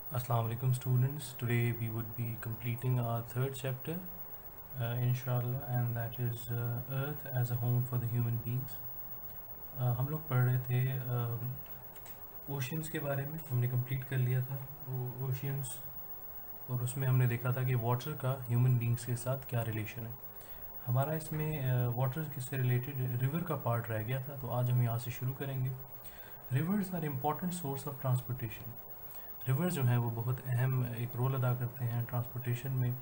Assalamu alaikum students. Today we would be completing our third chapter, inshallah, and that is Earth as a home for the human beings. हम लोग पढ़ रहे थे oceans के बारे में, हमने कंप्लीट कर लिया था ओशियंस, और उसमें हमने देखा था कि वाटर का ह्यूमन बींग्स के साथ क्या रिलेशन है। हमारा इसमें वाटर से रिलेटेड रिवर का पार्ट रह गया था, तो आज हम यहाँ से शुरू करेंगे। Rivers are important source of transportation. River जो हैं वो बहुत अहम एक रोल अदा करते हैं ट्रांसपोर्टेशन में।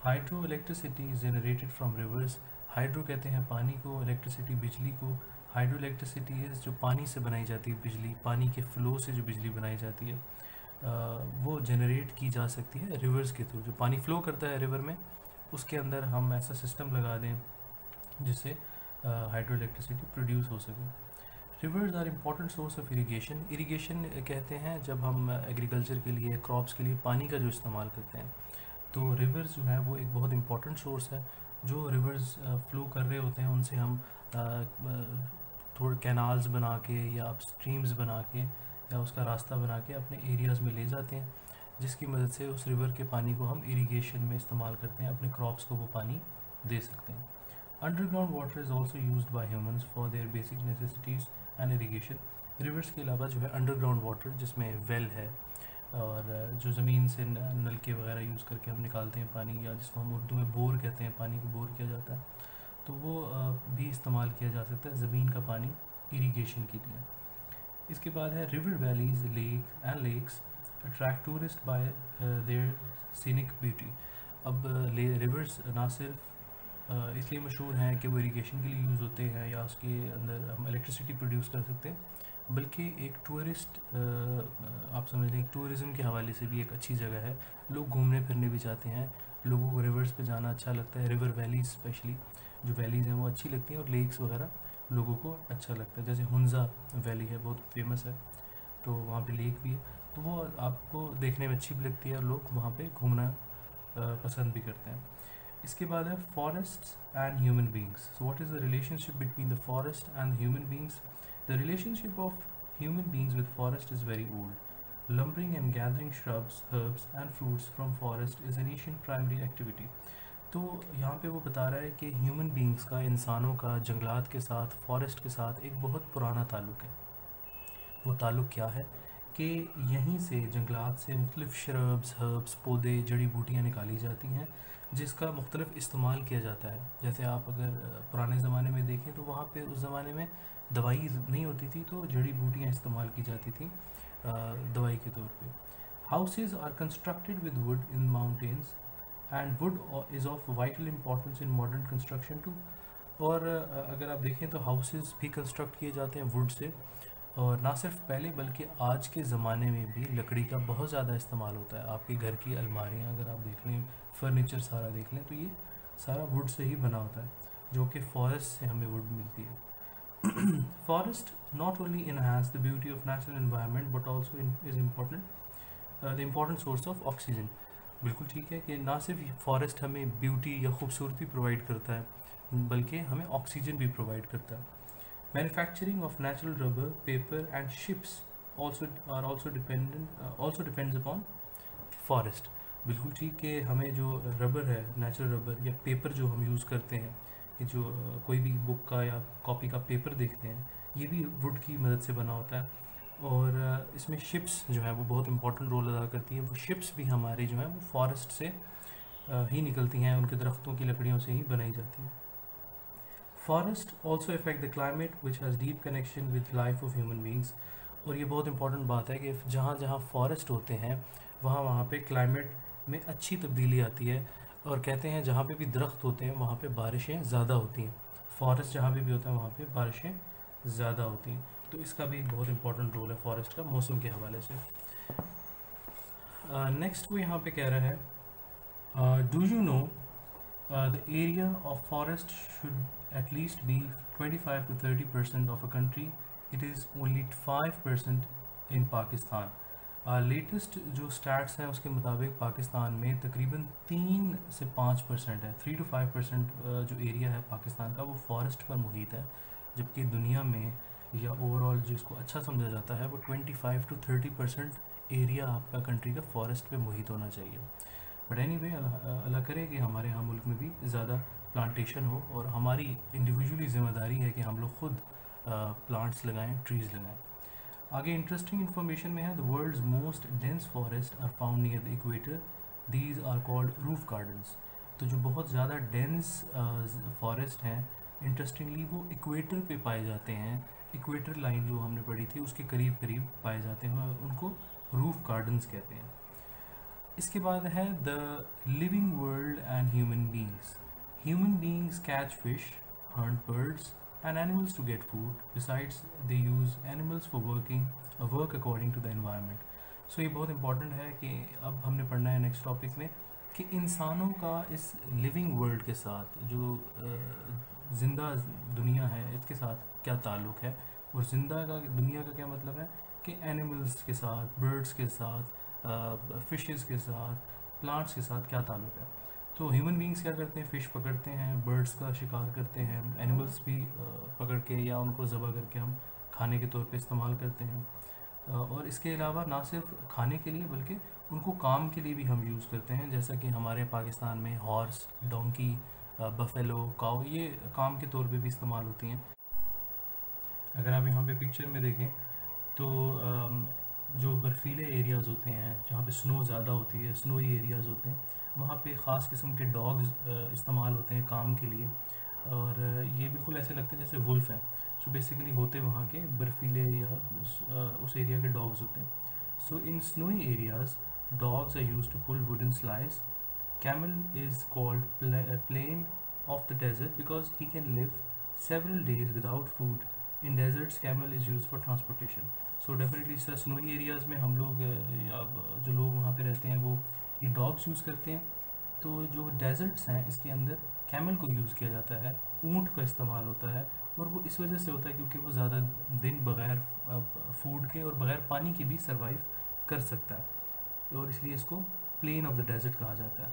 Hydro electricity is generated from reverse. Hydro कहते हैं पानी को, इलेक्ट्रिसिटी बिजली को। हाइड्रो इलेक्ट्रिसिटी इज़ जो पानी से बनाई जाती है बिजली, पानी के फ्लो से जो बिजली बनाई जाती है वो जनरेट की जा सकती है रिवर्स के थ्रू। जो पानी फ्लो करता है रिवर में, उसके अंदर हम ऐसा सिस्टम लगा दें जिससे हाइड्रो इलेक्ट्रिसिटी प्रोड्यूस हो सके। Rivers are important source of irrigation. Irrigation कहते हैं जब हम एग्रीकल्चर के लिए, क्रॉप्स के लिए पानी का जो इस्तेमाल करते हैं, तो रिवर्स जो है वो एक बहुत इम्पॉर्टेंट सोर्स है। जो रिवर्स फ्लो कर रहे होते हैं उनसे हम थोड़े कैनाल्स बना के या स्ट्रीम्स बना के या उसका रास्ता बना के अपने एरियाज़ में ले जाते हैं, जिसकी मदद से उस रिवर के पानी को हम इरीगेशन में इस्तेमाल करते हैं, अपने क्रॉप्स को वो पानी दे सकते हैं। Underground water is also used by humans for their basic necessities and irrigation. Reverse के अलावा जो है अंडरग्राउंड वाटर, जिसमें वेल है और जो ज़मीन से नलके वगैरह यूज़ करके हम निकालते हैं पानी, या जिसको हम उर्दू में बोर कहते हैं, पानी को बोर किया जाता है, तो वो भी इस्तेमाल किया जा सकता है ज़मीन का पानी इरीगेशन के लिए। इसके बाद है river valleys lake and lakes attract tourist by their scenic beauty. अब रिवर्स ना सिर्फ इसलिए मशहूर हैं कि वो इरीगेशन के लिए यूज़ होते हैं या उसके अंदर हम इलेक्ट्रिसिटी प्रोड्यूस कर सकते हैं, बल्कि एक टूरिस्ट, आप समझ लें एक टूरिज़म के हवाले से भी एक अच्छी जगह है। लोग घूमने फिरने भी जाते हैं, लोगों को रिवर्स पे जाना अच्छा लगता है। रिवर वैलीज स्पेशली जो वैलीज़ हैं वो अच्छी लगती हैं, और लेक्स वगैरह लोगों को अच्छा लगता है। जैसे हुंजा वैली है, बहुत फेमस है, तो वहाँ पे लेक भी है, तो वो आपको देखने में अच्छी भी लगती है और लोग वहाँ पे घूमना पसंद भी करते हैं। इसके बाद है forest and human beings. So what is the relationship between the forest and human beings? The relationship of human beings with forest is very old. Lumbering and gathering shrubs, herbs and fruits from forest is an ancient primary activity. तो यहाँ पे वो बता रहा है कि human beings का, इंसानों का जंगलात के साथ, फॉरेस्ट के साथ एक बहुत पुराना ताल्लुक़ है। वो ताल्लुक़ क्या है कि यहीं से, जंगलात से मुख्तलिफ़ श्रब्स, हर्ब्स, पौधे, जड़ी बूटियाँ निकाली जाती हैं, जिसका मुख्तलिफ़ इस्तेमाल किया जाता है। जैसे आप अगर पुराने ज़माने में देखें तो वहाँ पे उस ज़माने में दवाई नहीं होती थी, तो जड़ी बूटियाँ इस्तेमाल की जाती थी दवाई के तौर पे। Houses are constructed with wood in mountains and wood is of vital importance in modern construction too. और अगर आप देखें तो हाउसेज भी कंस्ट्रक्ट किए जाते हैं वुड से, और ना सिर्फ पहले बल्कि आज के ज़माने में भी लकड़ी का बहुत ज़्यादा इस्तेमाल होता है। आपके घर की अलमारियाँ अगर आप देख लें, फर्नीचर सारा देख लें, तो ये सारा वुड से ही बना होता है, जो कि फॉरेस्ट से हमें वुड मिलती है। Forest not only enhance the beauty of natural environment but also is important the important source of oxygen. बिल्कुल ठीक है कि ना सिर्फ फॉरेस्ट हमें ब्यूटी या खूबसूरती प्रोवाइड करता है, बल्कि हमें ऑक्सीजन भी प्रोवाइड करता है। Manufacturing of natural rubber, paper, and ships also depends upon forest. बिल्कुल ठीक है, हमें जो रबर है, नेचुरल रबर या पेपर जो हम यूज़ करते हैं, ये जो कोई भी बुक का या कॉपी का पेपर देखते हैं, ये भी वुड की मदद से बना होता है। और इसमें शिप्स जो है वो बहुत इंपॉर्टेंट रोल अदा करती है। वो शिप्स भी हमारी जो है वो फॉरेस्ट से ही निकलती हैं, उनके दरख्तों की लकड़ियों से ही बनाई जाती हैं। Forest also effect the climate which has deep connection with life of human beings. और ये बहुत इंपॉर्टेंट बात है कि जहाँ जहाँ फॉरेस्ट होते हैं वहाँ वहाँ पे क्लाइमेट में अच्छी तब्दीली आती है। और कहते हैं जहाँ पे भी दरख्त होते हैं वहाँ पे बारिशें ज़्यादा होती हैं। फॉरेस्ट जहाँ पे भी होता है वहाँ पे बारिशें ज़्यादा होती हैं, तो इसका भी एक बहुत इंपॉर्टेंट रोल है फॉरेस्ट का मौसम के हवाले से। नेक्स्ट वो यहाँ पे कह रहा है, do you know the area of forest should at least be 25 to 30% of a country. It is only 5% in Pakistan. Latest जो स्टैट्स हैं उसके मुताबिक पाकिस्तान में तकरीबन 3 से 5% है, 3 to 5% जो एरिया है पाकिस्तान का वो फॉरेस्ट पर मुहित है, जबकि दुनिया में या ओवरऑल जिसको अच्छा समझा जाता है वो 25 to 30% एरिया आपका कंट्री का फॉरेस्ट पे मुहित होना चाहिए। बट एनीवे अल्लाह करे कि हमारे यहाँ मुल्क में भी ज़्यादा प्लांटेशन हो, और हमारी इंडिविजुअली ज़िम्मेदारी है कि हम लोग खुद प्लांट्स लगाएं, ट्रीज़ लगाएं। आगे इंटरेस्टिंग इन्फॉर्मेशन में है, the world's most dense forest are found near the equator, these are called roof gardens. तो जो बहुत ज़्यादा डेंस फॉरेस्ट हैं, इंटरेस्टिंगली वो इक्वेटर पे पाए जाते हैं। इक्वेटर लाइन जो हमने पढ़ी थी उसके करीब करीब पाए जाते हैं, और उनको रूफ गार्डन्स कहते हैं। इसके बाद है the living world and human beings. Human beings catch fish, hunt birds and animals to get food, besides they use animals for work according to the environment. So ये बहुत इंपॉर्टेंट है कि अब हमने पढ़ना है नेक्स्ट टॉपिक में कि इंसानों का इस लिविंग वर्ल्ड के साथ, जो ज़िंदा दुनिया है, इसके साथ क्या ताल्लुक़ है, और ज़िंदा का दुनिया का क्या मतलब है कि एनिमल्स के साथ, बर्ड्स के साथ, फिशेस के साथ, प्लांट्स के साथ क्या ताल्लुक़ है। तो ह्यूमन बींग्स क्या करते हैं, फ़िश पकड़ते हैं, बर्ड्स का शिकार करते हैं, एनिमल्स भी पकड़ के या उनको ज़बह करके हम खाने के तौर पे इस्तेमाल करते हैं। और इसके अलावा ना सिर्फ खाने के लिए बल्कि उनको काम के लिए भी हम यूज़ करते हैं, जैसा कि हमारे पाकिस्तान में हॉर्स, डोंकी, बफेलो, काऊ, ये काम के तौर पे भी इस्तेमाल होती हैं। अगर आप यहाँ पे पिक्चर में देखें तो जो बर्फ़ीले एरियाज़ होते हैं, जहाँ पे स्नो ज़्यादा होती है, स्नोई एरियाज़ होते हैं, वहाँ पे ख़ास किस्म के डॉग्स इस्तेमाल होते हैं काम के लिए, और ये बिल्कुल ऐसे लगते हैं जैसे वुल्फ हैं। सो बेसिकली होते वहाँ के बर्फ़ीले या उस एरिया के डॉग्स होते हैं। So in snowy areas dogs are used to pull wooden slice. Camel is called plain of the desert because he can live several days without food. In deserts, camel is used for transportation. So definitely इस तरह snowy areas में हम लोग या जो लोग वहाँ पे रहते हैं वो ये dogs यूज़ करते हैं। तो जो deserts हैं इसके अंदर camel को यूज़ किया जाता है, ऊँट का इस्तेमाल होता है, और वो इस वजह से होता है क्योंकि वो ज़्यादा दिन बग़ैर फूड के और बग़ैर पानी के भी सर्वाइव कर सकता है, और इसलिए इसको प्लेन ऑफ द डेजर्ट कहा जाता है।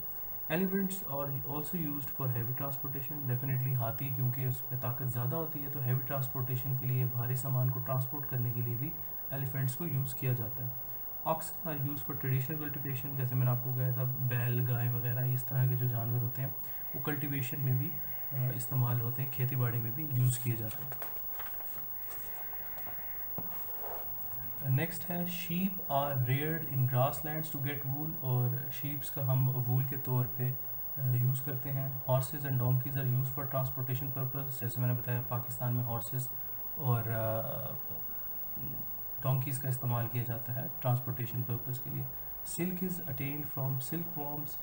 Elephants are also used for heavy transportation. Definitely हाथी, क्योंकि उसमें ताकत ज़्यादा होती है, तो हैवी ट्रांसपोर्टेशन के लिए, भारी सामान को ट्रांसपोर्ट करने के लिए भी एलिफेंट्स को यूज़ किया जाता है। Oxen are use for traditional cultivation. जैसे मैंने आपको कहा था, बैल, गाय वगैरह इस तरह के जो जानवर होते हैं वो कल्टिवेशन में भी इस्तेमाल होते हैं, खेती बाड़ी में भी यूज़ किए जाते हैं। नेक्स्ट है sheep are reared in grasslands to get wool, और शीप्स का हम वूल के तौर पे यूज़ करते हैं। Horses and donkeys are use for transportation purpose. जैसे मैंने बताया, पाकिस्तान में हॉर्सेस और डोंकीज़ का इस्तेमाल किया जाता है ट्रांसपोर्टेशन पर्पस के लिए। Silk is obtained from silk worms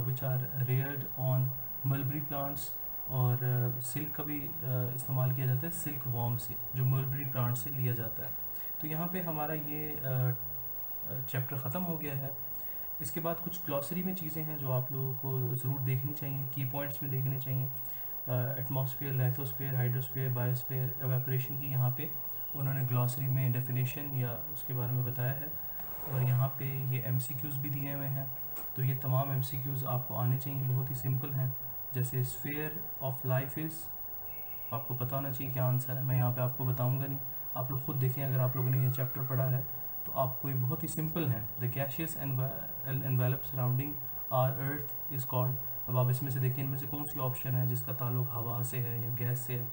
which are reared on mulberry plants, और सिल्क का भी इस्तेमाल किया जाता है सिल्क वॉर्म से, जो मलबरी प्लांट से लिया जाता है। तो यहाँ पे हमारा ये चैप्टर ख़त्म हो गया है। इसके बाद कुछ ग्लॉसरी में चीज़ें हैं जो आप लोगों को ज़रूर देखनी चाहिए, की पॉइंट्स में देखने चाहिए। Atmosphere, lithosphere, hydrosphere, biosphere, evaporation की यहाँ पे उन्होंने ग्लॉसरी में डेफिनेशन या उसके बारे में बताया है, और यहाँ पे ये MCQs भी दिए हुए हैं। तो ये तमाम MCQs आपको आने चाहिए, बहुत ही सिंपल हैं। जैसे स्फेयर ऑफ लाइफ इज़, आपको पता होना चाहिए क्या आंसर है, मैं यहाँ पे आपको बताऊँगा नहीं, आप लोग खुद देखें। अगर आप लोगों ने ये चैप्टर पढ़ा है तो आपको ये बहुत ही सिंपल है। The gaseous envelope surrounding our earth is called. अब आप इसमें से देखिए, इनमें से कौन सी ऑप्शन है जिसका ताल्लुक हवा से है या गैस से है।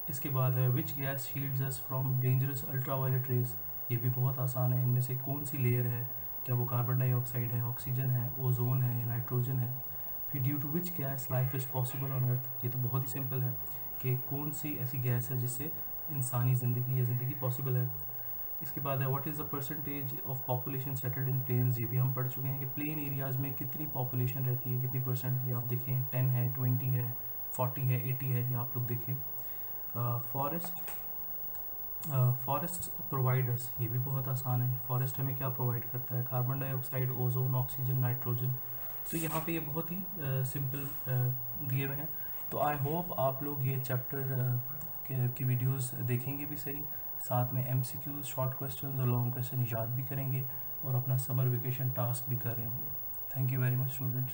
इसके बाद है which gas shields us from dangerous ultraviolet rays. ये भी बहुत आसान है, इनमें से कौन सी लेयर है, क्या वो कार्बन डाइऑक्साइड है, ऑक्सीजन है, ओजोन है या नाइट्रोजन है। फिर due to which gas life is possible on earth. ये तो बहुत ही सिंपल है कि कौन सी ऐसी गैस है जिससे इंसानी ज़िंदगी या ज़िंदगी पॉसिबल है। इसके बाद है what is the percentage of population settled in plains. ये भी हम पढ़ चुके हैं कि प्लेन एरियाज़ में कितनी पॉपुलेशन रहती है, कितनी परसेंट। ये आप देखें, 10 है, 20 है, 40 है, 80 है, ये आप लोग देखें। फॉरेस्ट प्रोवाइडर्स, ये भी बहुत आसान है। फॉरेस्ट हमें क्या प्रोवाइड करता है, carbon dioxide, ozone, oxygen, nitrogen. तो यहाँ पे ये बहुत ही सिंपल दिए हुए हैं। तो आई होप आप लोग ये चैप्टर की वीडियोस देखेंगे भी सही, साथ में MCQs, शॉर्ट क्वेश्चन और लॉन्ग क्वेश्चन याद भी करेंगे, और अपना समर वेकेशन टास्क भी कर रहे होंगे। Thank you very much students.